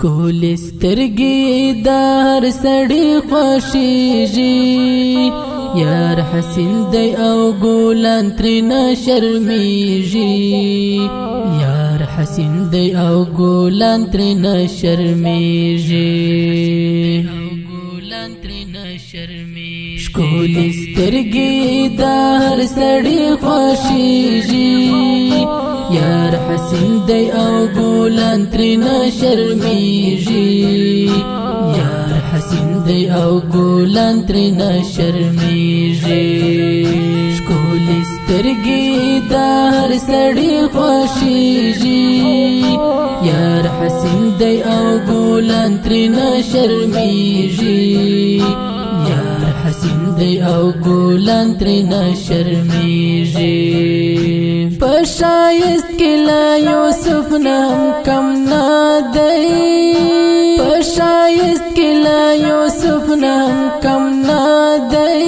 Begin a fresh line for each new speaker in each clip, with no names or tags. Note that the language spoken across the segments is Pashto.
شکول سترګې د هر سړي خوښیږي یار حسین دی او ګلان ترېنه شرمیږي یار حسین دی او ګلان ترېنه شرمیږي شکول سترګې د هر سړي خوښیږي یار حسین دی او ګلان ترېنه شرمیږي یار حسین دی او ګلان ترېنه شرمیږي شکول سترګې د هر سړي خوښیږي یار حسین دی او ګلان ترېنه شرمیږي یار حسین دی او ګلان ترېنه شرمیږي په شایست کې لا یوسف نه کم نه دی په شایست کې لا یوسف نه کم نه دی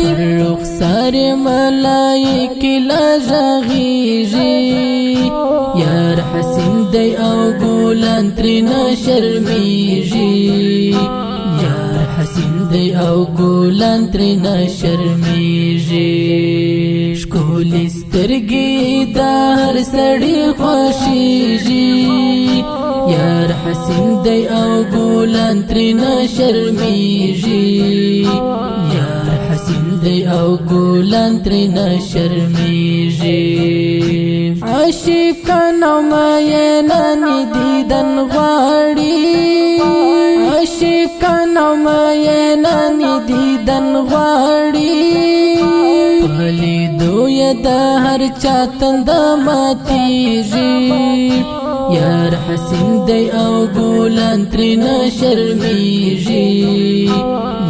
پر رخسار ملائکې لا غږیږي یار حسین دی او ګلان ترېنه شرمیږي یار حسین دی او ګلان ترېنه شرمیږي شکول سترګې د هر سړي خوښیږي یار حسین دی او ګلان ترېنه شرمیږي یار حسین دی او ګلان ترېنه شرمیږي عاشقان او مینان دیدن غواړي عاشقان او مینان دیدن غواړي په لیدو یې د هر چا تنده ماتېږي یار حسین دی او ګلان ترېنه شرمیږي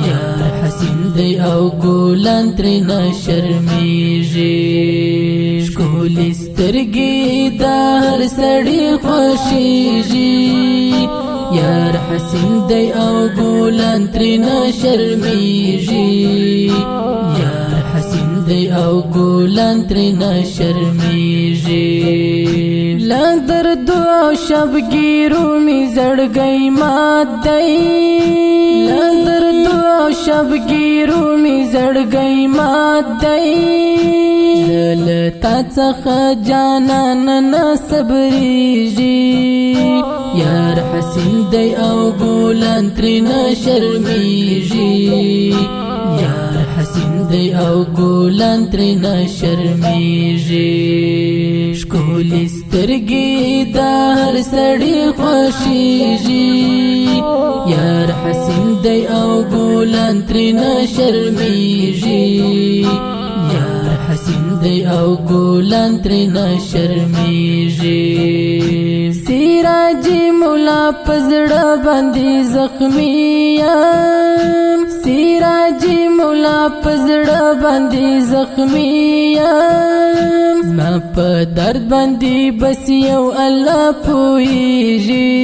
یار حسین دی او ګلان ترېنه شرمیږي شکول سترګې د هر سړي خوښیږي یار حسین دی او ګلان ترېنه شرمیږي یار حسین دی او ګلان ترېنه شرمیږي لا درد او شبګیرو می زړګی مات دی لا درد او شبګیرو می زړګی مات دی لتا څخه جانان نه صبرېږي یار حسین دی او ګلان ترېنه شرمیږي یار حسین دی او ګلان ترېنه شرمیږي شکول سترګې د هر سړي خوښیږي یار حسین دی او ګلان ترېنه شرمیږي یار حسین دی او ګلان ترېنه شرمیږي سراج مولا پزړه باندې زخمی یم سراج مولا پزړه باندې زخمی یم زما په درد باندې بس یو الله پوهیږي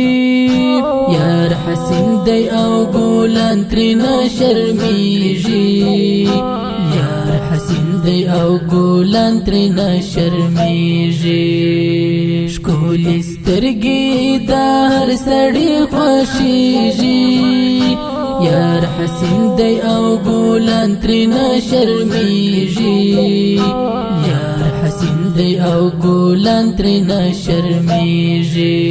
یار حسین دی او ګلان ترېنه شرمیږي یار حسین دی او ګلان ترېنه شرمیږي شکول سترګې د هر سړي خوښیږي یار حسین دی او ګلان ترېنه شرمیږي یار حسین دی او ګلان ترېنه شرمیږي